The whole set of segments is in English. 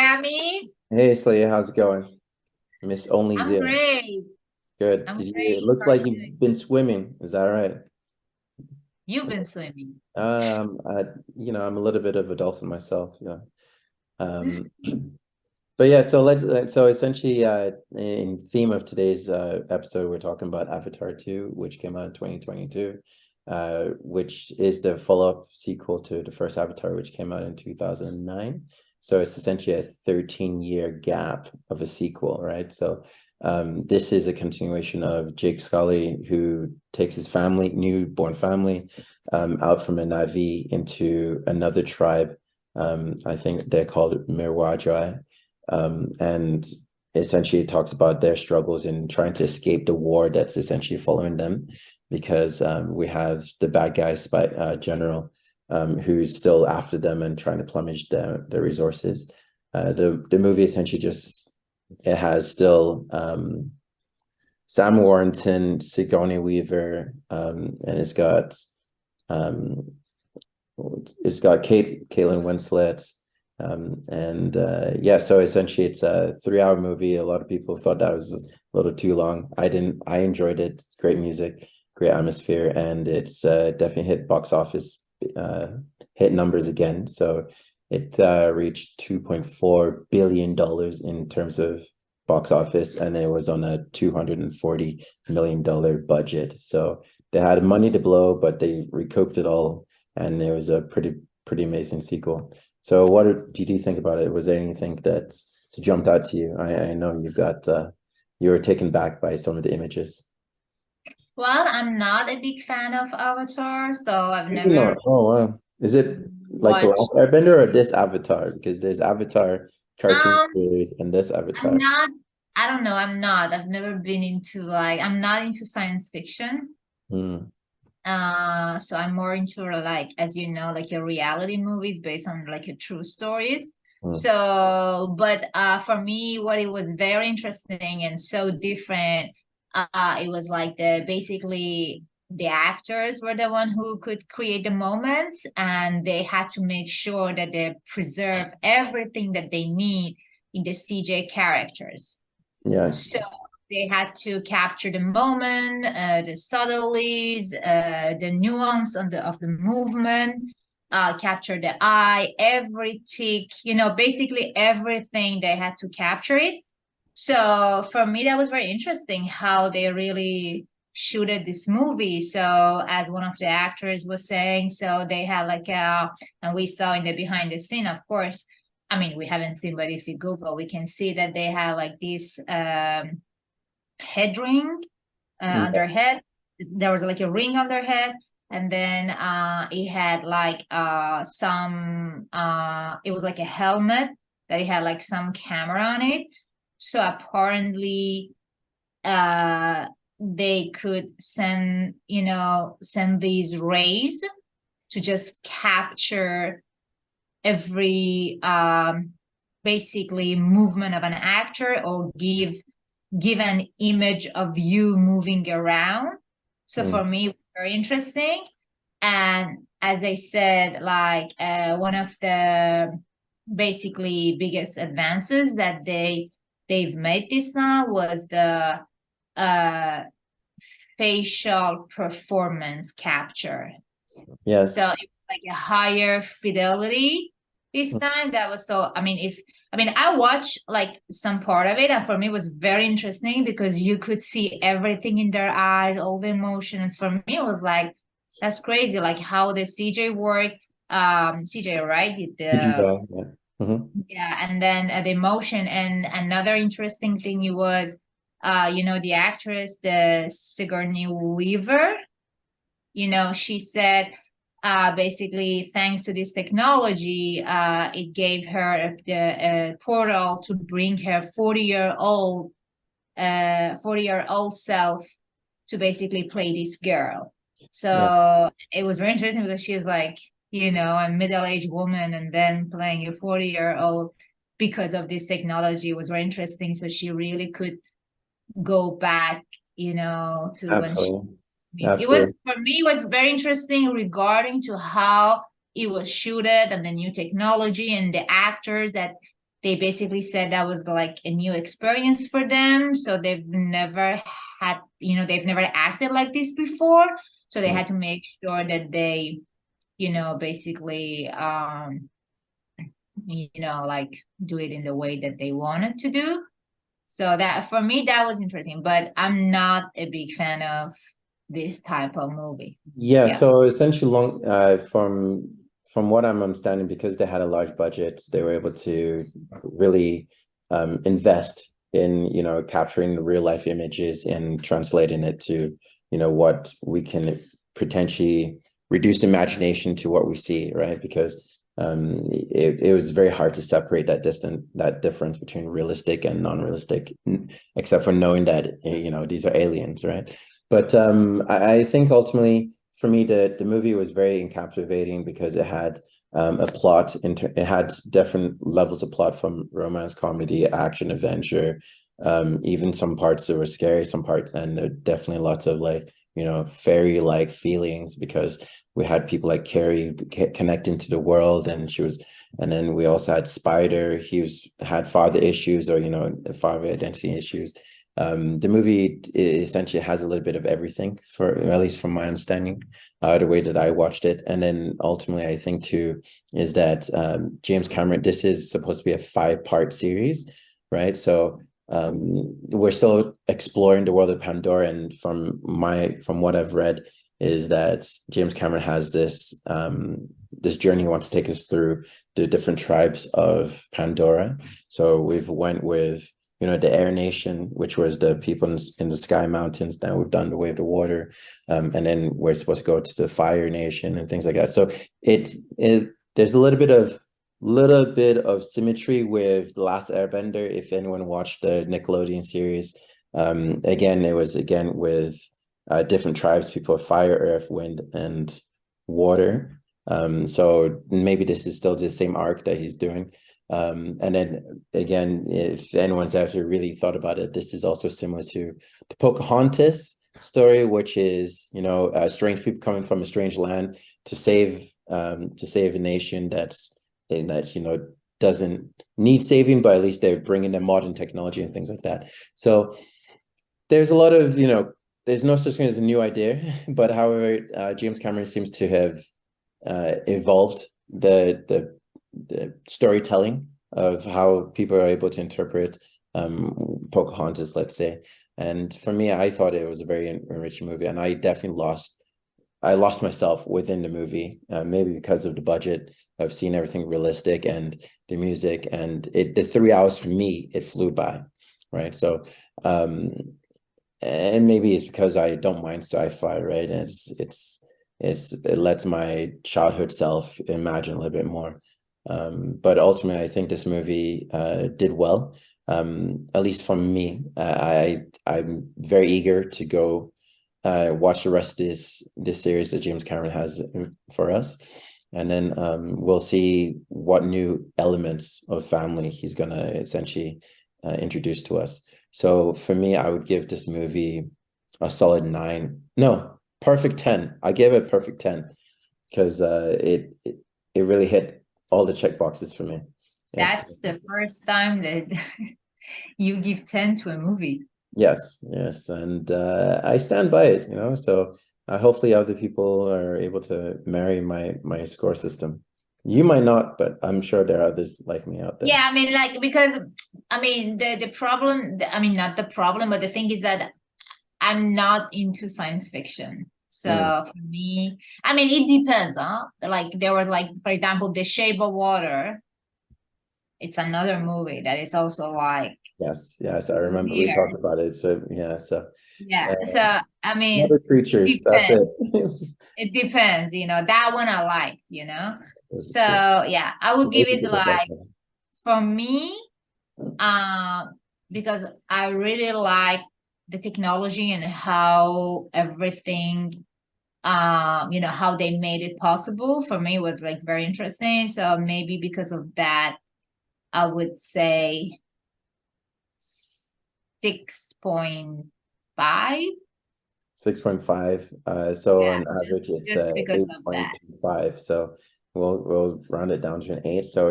Dami. Hey, Saliya, how's it going? Miss Only I'm Zero. great. Good. I'm It great. looks How are like you doing? you've been swimming. Is that right? You've been swimming. I, I'm a little bit of a dolphin myself, Um, but yeah, so essentially, in theme of today's episode, we're talking about Avatar 2, which came out in 2022, which is the follow-up sequel to the first Avatar, which came out in 2009. So it's essentially a 13-year gap of a sequel, right? So this is a continuation of Jake Scully, who takes his family, newborn family, out from a Na'vi into another tribe. I think they're called Mirwajai, and essentially it talks about their struggles in trying to escape the war that's essentially following them, because we have the bad guy spy general, who's still after them and trying to plumage the resources. The movie essentially just it has still Sam Warrington, Sigourney Weaver, and um, it's got Caitlin Winslet. And yeah, so essentially it's a 3 hour movie. A lot of people thought that was a little too long. I didn't. I enjoyed it. Great music, great atmosphere, and it's definitely hit box office hit numbers again. So it reached $2.4 billion in terms of box office, and it was on a $240 million budget. So they had money to blow, but they recouped it all, and it was a pretty amazing sequel. So did you think about it? Was there anything that jumped out to you? I know you were taken back by some of the images. Well, I'm not a big fan of Avatar, so I've Maybe never not. Oh wow. Is it like the watched. last Airbender or this Avatar? Because there's Avatar cartoon Um, series and this I'm Avatar. not. I don't know. I'm not. I've never been into like. I'm not into science fiction. Hmm. So I'm more into like, as you know, like your reality movies based on like your true stories. Hmm. So, but for me, what it was very interesting and so different, it was like the basically the actors were the one who could create the moments, and they had to make sure that they preserve everything that they need in the CJ characters. Yes. So they had to capture the moment, the subtleties, the nuance of the movement, capture the eye, every tick, basically everything they had to capture it. So for me, that was very interesting how they really shooted this movie. So as one of the actors was saying, so they had like and we saw in the behind the scene, of course. I mean, we haven't seen, but if you Google, we can see that they had like this head ring on their Yes. head. There was like a ring on their head, and then it had like some it was like a helmet that it had like some camera on it. So apparently uh they could send these rays to just capture every basically movement of an actor, or give an image of you moving around. So Hmm. for me, it was very interesting. And as I said, like one of the basically biggest advances that they've made this now was the uh, facial performance capture. So Yes. it was like a higher fidelity this time. That was so, I watched like some part of it, and for me it was very interesting because you could see everything in their eyes, all the emotions. For me, it was like, that's crazy, like how the CJ worked. CJ, right? Did you go? Yeah. Hmm. Yeah, and then the emotion. And another interesting thing it was, the actress, the Sigourney Weaver, she said basically thanks to this technology, it gave her the portal to bring her 40-year-old self to basically play this girl. Yeah. So it was very interesting because she was like, a middle-aged woman and then playing a 40-year-old because of this technology. It was very interesting. So she really could go back, to when she Absolutely. it was, Absolutely. for me, it was very interesting regarding to how it was shooted and the new technology and the actors that they basically said that was like a new experience for them. So they've never had, they've never acted like this before. So they had to make sure that they, basically, like do it in the way that they wanted to do. So that for me, that was interesting, but I'm not a big fan of this type of movie. Yeah, Yeah. so essentially from what I'm understanding, because they had a large budget, they were able to really invest in, capturing the real life images and translating it to, what we can potentially reduce imagination to what we see, right? Because it was very hard to separate that difference between realistic and non-realistic, except for knowing that, these are aliens, right? But I think ultimately for me the movie was very captivating because it had a plot. It had different levels of plot, from romance, comedy, action, adventure, even some parts that were scary, some parts, and there definitely lots of like, fairy-like feelings, because we had people like Carrie connecting to the world, and then we also had Spider. Had father issues, or father identity issues. The movie essentially has a little bit of everything, for at least from my understanding, the way that I watched it. And then ultimately, I think too is that James Cameron. This is supposed to be a 5-part series, right? So we're still exploring the world of Pandora, and from what I've read, is that James Cameron has this journey he wants to take us through the different tribes of Pandora. So we've went with the Air Nation, which was the people in the Sky Mountains. Now we've done the Way of the Water, and then we're supposed to go to the Fire Nation and things like that. So there's a little bit of symmetry with The Last Airbender, if anyone watched the Nickelodeon series. Again, it was with different tribes, people of fire, earth, wind, and water. So maybe this is still the same arc that he's doing. And then again, if anyone's actually really thought about it, this is also similar to the Pocahontas story, which is strange people coming from a strange land to save a nation that's doesn't need saving, but at least they're bringing in modern technology and things like that. So there's a lot of there's no such thing as a new idea, but however, James Cameron seems to have evolved the storytelling of how people are able to interpret Pocahontas, let's say. And for me, I thought it was a very enriching movie, and I definitely lost myself within the movie, maybe because of the budget of seeing everything realistic and the music, and the 3 hours for me, it flew by, right? So and maybe it's because I don't mind sci-fi, right? And it lets my childhood self imagine a little bit more. But ultimately, I think this movie did well, at least for me. I'm very eager to go watch the rest of this series that James Cameron has for us, and then we'll see what new elements of family he's gonna essentially introduce to us. So for me, I would give this movie a solid 9. No, perfect 10. I gave it a perfect 10 because it really hit all the check boxes for me. That's the first time that you give 10 to a movie. Yes, and I stand by it, so hopefully other people are able to marry my score system. You might not, but I'm sure there are others like me out there. Yeah, I mean, like, because the problem, not the problem, but the thing is that I'm not into science fiction. So for me, it depends, huh? Like there was, like, for example, The Shape of Water. It's another movie that is also like, Yes, I remember we weird. talked about it. So Yeah. So other creatures, that's it. It depends, that one I liked, So True. yeah, I would give it, like, Something. for me, because I really like the technology and how everything, how they made it possible. For me, it was like very interesting. So maybe because of that, I would say 6.5. 6.5. So Yeah, on average, it's just because of that. 8.25. So we'll round it down to an 8. So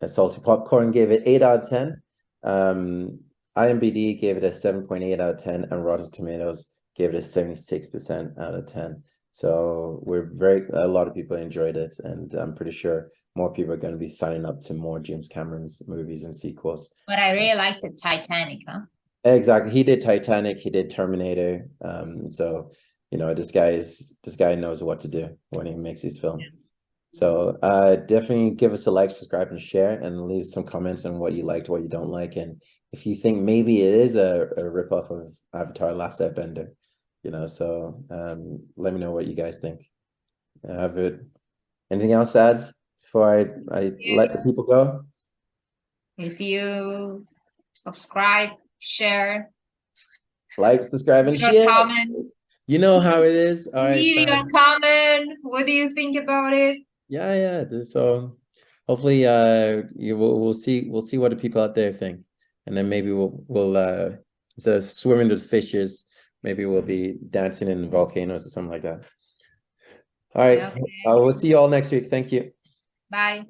Salty Popcorn gave it 8 out of 10. IMDb gave it a 7.8 out of 10, and Rotten Tomatoes gave it a 76% out of 10. So a lot of people enjoyed it, and I'm pretty sure more people are going to be signing up to more James Cameron's movies and sequels. But I really liked the Titanic, huh? Exactly. He did Titanic, he did Terminator. So this guy knows what to do when he makes his film. So definitely give us a like, subscribe, and share, and leave some comments on what you liked, what you don't like, and if you think maybe it is a ripoff of Avatar: Last Airbender, so let me know what you guys think. Anything else to add before I let the people go? If you subscribe, share, like, subscribe, and share. Comment. You know how it is. All right. Leave your comment. What do you think about it? Yeah. So hopefully we'll see what the people out there think, and then maybe we'll instead of swimming with fishes, maybe we'll be dancing in volcanoes or something like that. All right. Okay. We'll see you all next week. Thank you. Bye.